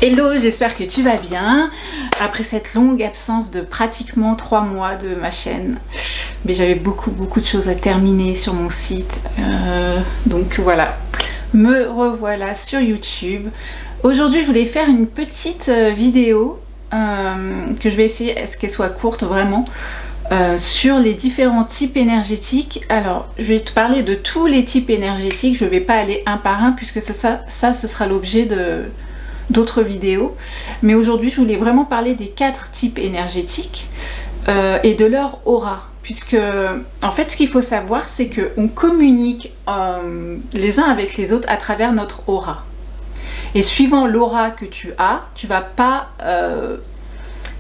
Hello, j'espère que tu vas bien. Après cette longue absence de pratiquement 3 mois de ma chaîne, mais j'avais beaucoup de choses à terminer sur mon site. Donc voilà, me revoilà sur YouTube. Aujourd'hui, je voulais faire une petite vidéo que je vais essayer à ce qu'elle soit courte vraiment. Sur les différents types énergétiques. Alors je vais te parler de tous les types énergétiques, je ne vais pas aller un par un puisque ce sera l'objet d'autres vidéos, mais aujourd'hui je voulais vraiment parler des 4 types énergétiques et de leur aura, puisque en fait ce qu'il faut savoir c'est qu'on communique les uns avec les autres à travers notre aura, et suivant l'aura que tu as, tu vas pas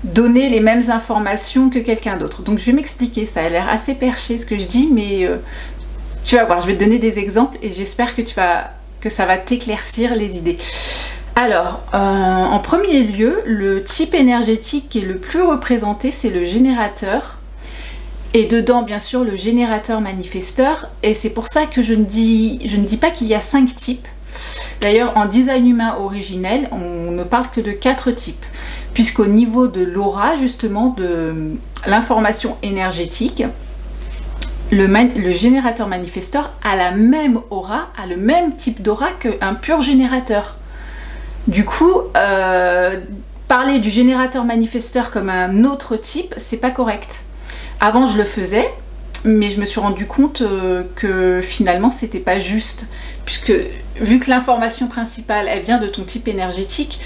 donner les mêmes informations que quelqu'un d'autre. Donc je vais m'expliquer, ça a l'air assez perché ce que je dis, mais tu vas voir, je vais te donner des exemples et j'espère que ça va t'éclaircir les idées. Alors, en premier lieu, le type énergétique qui est le plus représenté, c'est le générateur. Et dedans, bien sûr, le générateur manifesteur. Et c'est pour ça que je ne dis pas qu'il y a 5 types. D'ailleurs, en design humain originel, on ne parle que de 4 types. Puisqu'au niveau de l'aura, justement, de l'information énergétique, le générateur manifesteur a la même aura, a le même type d'aura qu'un pur générateur. Du coup, parler du générateur manifesteur comme un autre type, c'est pas correct. Avant, je le faisais, mais je me suis rendu compte que finalement, c'était pas juste. Puisque, vu que l'information principale, elle vient de ton type énergétique,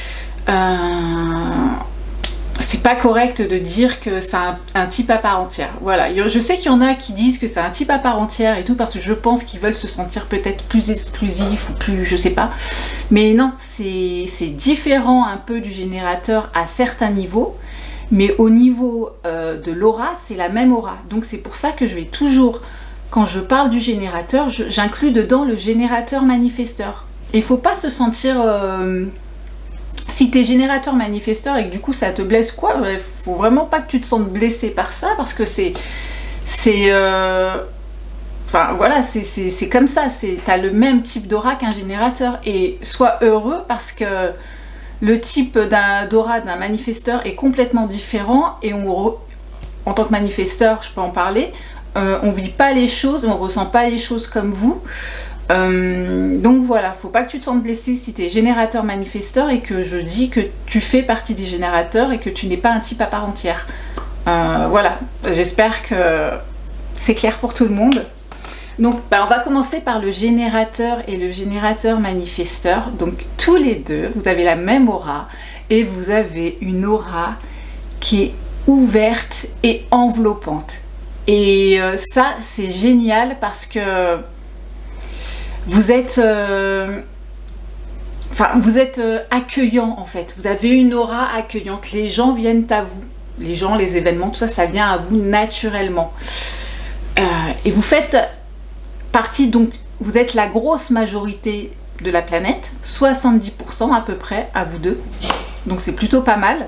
c'est pas correct de dire que c'est un type à part entière. Voilà, je sais qu'il y en a qui disent que c'est un type à part entière et tout, parce que je pense qu'ils veulent se sentir peut-être plus exclusifs ou plus, je sais pas. Mais non, c'est différent un peu du générateur à certains niveaux, mais au niveau de l'aura, c'est la même aura. Donc c'est pour ça que je vais toujours, quand je parle du générateur, j'inclus dedans le générateur manifesteur. Il faut pas se sentir... si tu es générateur manifesteur et que du coup ça te blesse quoi, il faut vraiment pas que tu te sentes blessé par ça, parce que enfin voilà, c'est comme ça, tu as le même type d'aura qu'un générateur, et sois heureux parce que le type d'aura d'un manifesteur est complètement différent, et en tant que manifesteur, je peux en parler, on vit pas les choses, on ressent pas les choses comme vous. Donc voilà, faut pas que tu te sentes blessé si tu es générateur manifesteur et que je dis que tu fais partie des générateurs et que tu n'es pas un type à part entière. Voilà, j'espère que c'est clair pour tout le monde. Donc on va commencer par le générateur et le générateur manifesteur. Donc tous les deux, vous avez la même aura et vous avez une aura qui est ouverte et enveloppante. Et ça, c'est génial parce que vous êtes accueillant en fait. Vous avez une aura accueillante. Les gens viennent à vous. Les gens, les événements, tout ça, ça vient à vous naturellement. Et vous faites partie, donc vous êtes la grosse majorité de la planète, 70% à peu près à vous deux. Donc c'est plutôt pas mal.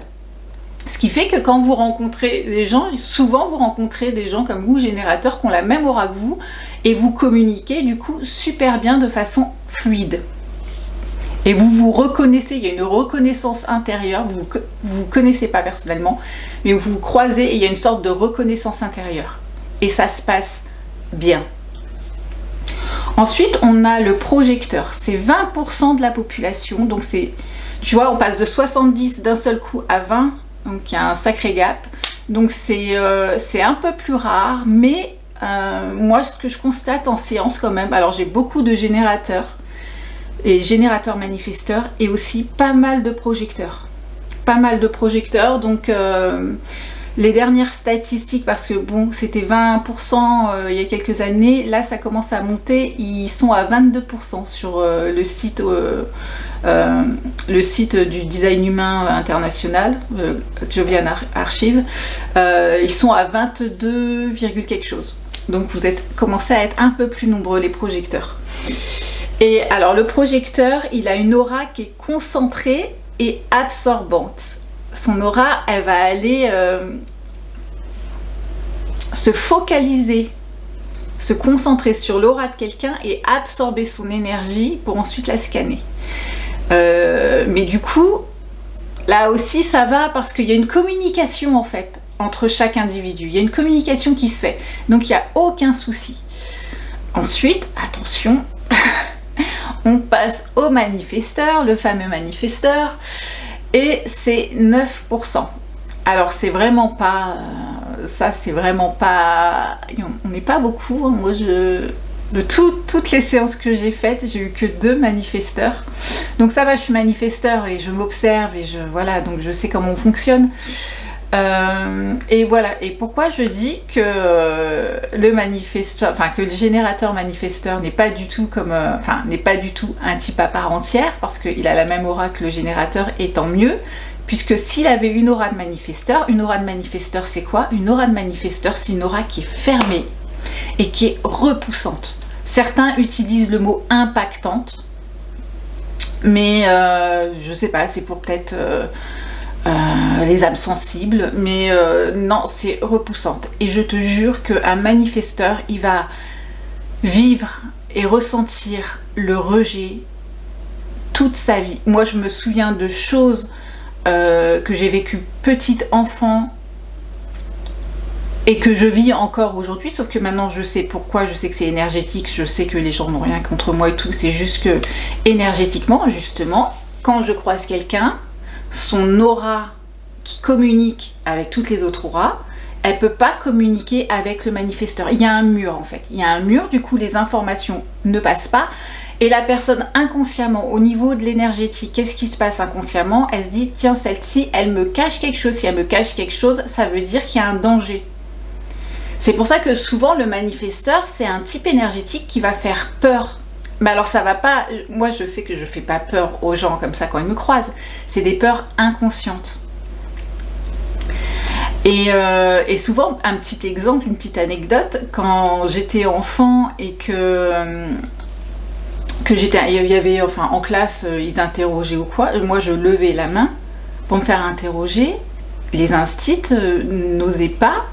Ce qui fait que quand vous rencontrez des gens, souvent vous rencontrez des gens comme vous, générateurs, qui ont la même aura que vous, et vous communiquez du coup super bien de façon fluide. Et vous vous reconnaissez, il y a une reconnaissance intérieure, vous vous connaissez pas personnellement, mais vous vous croisez et il y a une sorte de reconnaissance intérieure. Et ça se passe bien. Ensuite, on a le projecteur, c'est 20% de la population, donc c'est, tu vois, on passe de 70 d'un seul coup à 20, donc il y a un sacré gap, donc c'est un peu plus rare, mais moi ce que je constate en séance quand même, alors j'ai beaucoup de générateurs et générateurs manifesteurs et aussi pas mal de projecteurs, donc les dernières statistiques, parce que bon c'était 20% il y a quelques années, là ça commence à monter, ils sont à 22% sur le site du design humain international, Jovian Archive, ils sont à 22, quelque chose. Donc vous commencez à être un peu plus nombreux les projecteurs. Et alors le projecteur, il a une aura qui est concentrée et absorbante. Son aura, elle va aller se focaliser, se concentrer sur l'aura de quelqu'un et absorber son énergie pour ensuite la scanner. Mais du coup, Là aussi, ça va parce qu'il y a une communication en fait entre chaque individu. Il y a une communication qui se fait. Donc, il n'y a aucun souci. Ensuite, attention, on passe au manifesteur, le fameux manifesteur, et c'est 9%. Alors, c'est vraiment pas... ça, c'est vraiment pas... On n'est pas beaucoup. Hein. Moi, de toutes les séances que j'ai faites, j'ai eu que 2 manifesteurs. Donc ça va, je suis manifesteur et je m'observe et voilà, donc je sais comment on fonctionne. Et voilà, et pourquoi je dis que le manifesteur, enfin que le générateur manifesteur n'est pas du tout comme, n'est pas du tout un type à part entière, parce qu'il a la même aura que le générateur, et tant mieux, puisque s'il avait une aura de manifesteur c'est quoi? Une aura de manifesteur, c'est une aura qui est fermée et qui est repoussante. Certains utilisent le mot impactante, mais je sais pas, c'est pour peut-être les âmes sensibles, mais non, c'est repoussante. Et je te jure qu'un manifesteur, il va vivre et ressentir le rejet toute sa vie. Moi, je me souviens de choses que j'ai vécues petite enfant et que je vis encore aujourd'hui, sauf que maintenant je sais pourquoi, je sais que c'est énergétique, je sais que les gens n'ont rien contre moi et tout, c'est juste que énergétiquement, justement, quand je croise quelqu'un, son aura qui communique avec toutes les autres auras, elle peut pas communiquer avec le manifesteur. Il y a un mur en fait, il y a un mur, du coup les informations ne passent pas, et la personne inconsciemment, au niveau de l'énergétique, qu'est-ce qui se passe inconsciemment? Elle se dit, tiens, celle-ci, elle me cache quelque chose, si elle me cache quelque chose, ça veut dire qu'il y a un danger. C'est pour ça que souvent le manifesteur, c'est un type énergétique qui va faire peur. Mais alors ça va pas, moi je sais que je fais pas peur aux gens comme ça quand ils me croisent, c'est des peurs inconscientes. Et souvent, un petit exemple, une petite anecdote, quand j'étais enfant et que j'étais, il y avait, enfin en classe, ils interrogeaient ou quoi, moi je levais la main pour me faire interroger, les instits n'osaient pas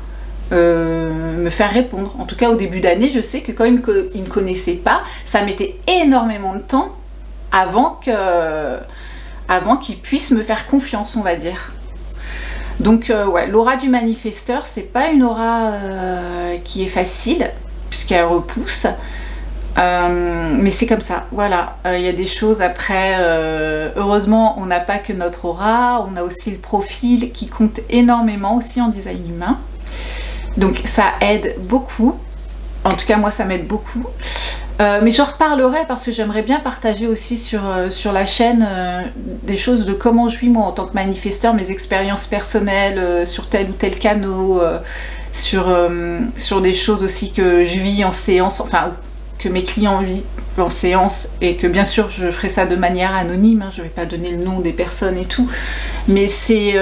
me faire répondre. En tout cas au début d'année, je sais que quand ils ne me connaissaient pas, ça mettait énormément de temps avant qu'ils puissent me faire confiance, on va dire. Donc ouais, l'aura du manifesteur, c'est pas une aura qui est facile, puisqu'elle repousse, mais c'est comme ça, voilà. Il y a des choses après, heureusement on n'a pas que notre aura, on a aussi le profil qui compte énormément aussi en design humain. Donc ça aide beaucoup, en tout cas moi ça m'aide beaucoup, mais j'en reparlerai parce que j'aimerais bien partager aussi sur la chaîne des choses de comment je vis moi en tant que manifesteur, mes expériences personnelles sur tel ou tel canot, sur des choses aussi que je vis en séance, enfin que mes clients vivent en séance, et que bien sûr je ferai ça de manière anonyme, hein, je ne vais pas donner le nom des personnes et tout, mais c'est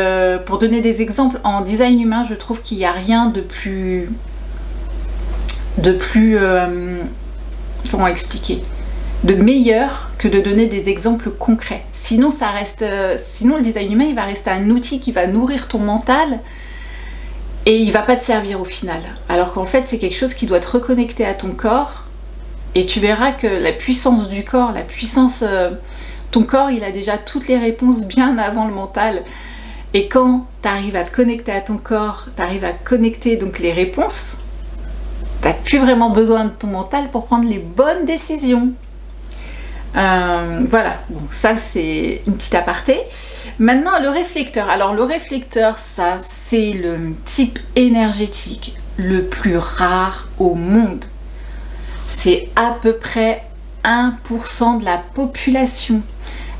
pour donner des exemples. En design humain, je trouve qu'il n'y a rien de plus comment expliquer, de meilleur que de donner des exemples concrets. Sinon ça reste, sinon le design humain il va rester un outil qui va nourrir ton mental et il va pas te servir au final, alors qu'en fait c'est quelque chose qui doit te reconnecter à ton corps. Et tu verras que la puissance du corps, ton corps, il a déjà toutes les réponses bien avant le mental. Et quand tu arrives à te connecter à ton corps, tu arrives à connecter donc les réponses, tu n'as plus vraiment besoin de ton mental pour prendre les bonnes décisions. Voilà, bon, ça c'est une petite aparté. Maintenant, le réflecteur. Alors le réflecteur, ça c'est le type énergétique le plus rare au monde. C'est à peu près 1% de la population.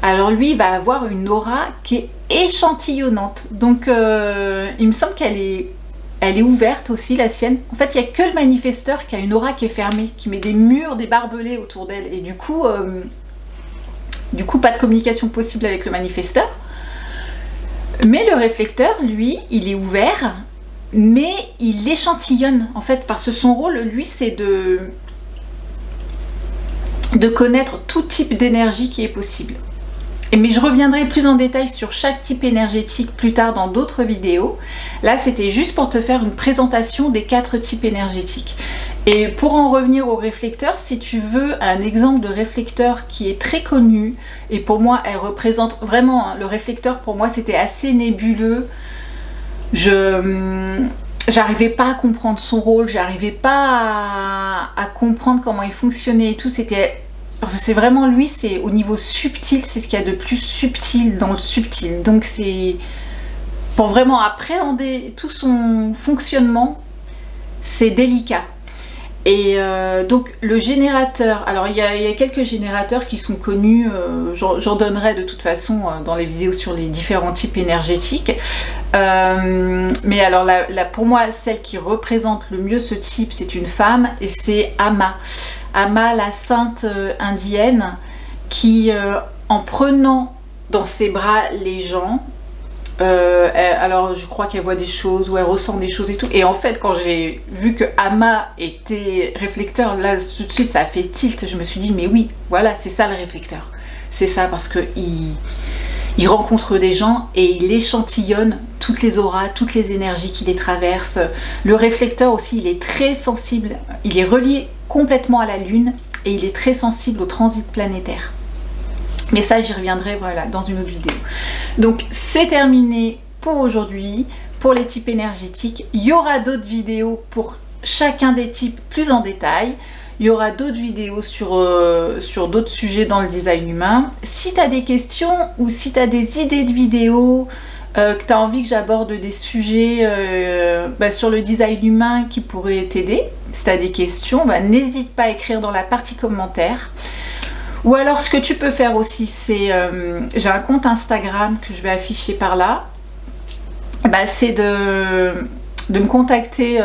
Alors lui, il va avoir une aura qui est échantillonnante. Donc il me semble qu'elle est ouverte aussi, la sienne. En fait, il n'y a que le manifesteur qui a une aura qui est fermée, qui met des murs, des barbelés autour d'elle. Et du coup, pas de communication possible avec le manifesteur. Mais le réflecteur, lui, il est ouvert, mais il échantillonne. En fait, parce que son rôle, lui, c'est de connaître tout type d'énergie qui est possible. Mais je reviendrai plus en détail sur chaque type énergétique plus tard dans d'autres vidéos. Là, c'était juste pour te faire une présentation des 4 types énergétiques. Et pour en revenir au réflecteur, si tu veux un exemple de réflecteur qui est très connu, et pour moi elle représente vraiment, le réflecteur pour moi c'était assez nébuleux, j'arrivais pas à comprendre son rôle, j'arrivais pas à comprendre comment il fonctionnait et tout, parce que c'est vraiment lui, c'est au niveau subtil, c'est ce qu'il y a de plus subtil dans le subtil, donc c'est pour vraiment appréhender tout son fonctionnement, c'est délicat. Et donc le générateur, alors il y a quelques générateurs qui sont connus, j'en donnerai de toute façon dans les vidéos sur les différents types énergétiques. Mais alors pour moi, celle qui représente le mieux ce type, c'est une femme et c'est Amma. Amma, la sainte indienne, qui en prenant dans ses bras les gens, alors je crois qu'elle voit des choses ou elle ressent des choses et tout, et en fait quand j'ai vu que Amma était réflecteur, là tout de suite ça a fait tilt, je me suis dit mais oui, voilà, c'est ça le réflecteur, c'est ça, parce que il rencontre des gens et il échantillonne toutes les auras, toutes les énergies qui les traversent. Le réflecteur aussi, il est très sensible, il est relié complètement à la lune et il est très sensible au transit planétaire. Mais ça, j'y reviendrai, voilà, dans une autre vidéo. Donc, c'est terminé pour aujourd'hui, pour les types énergétiques. Il y aura d'autres vidéos pour chacun des types plus en détail. Il y aura d'autres vidéos sur d'autres sujets dans le design humain. Si tu as des questions ou si tu as des idées de vidéos, que tu as envie que j'aborde des sujets sur le design humain qui pourraient t'aider, si tu as des questions, n'hésite pas à écrire dans la partie commentaires. Ou alors ce que tu peux faire aussi, c'est, j'ai un compte Instagram que je vais afficher par là, c'est de me contacter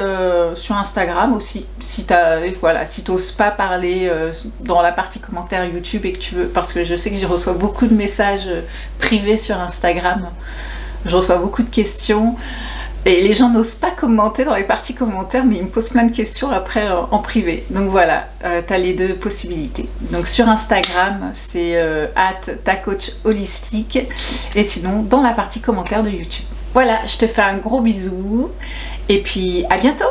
sur Instagram aussi, si t'oses pas parler dans la partie commentaire YouTube et que tu veux, parce que je sais que je reçois beaucoup de messages privés sur Instagram, je reçois beaucoup de questions. Et les gens n'osent pas commenter dans les parties commentaires, mais ils me posent plein de questions après en privé. Donc voilà, tu as les deux possibilités. Donc sur Instagram, c'est @tacoachholistique. Et sinon, dans la partie commentaire de YouTube. Voilà, je te fais un gros bisou. Et puis à bientôt!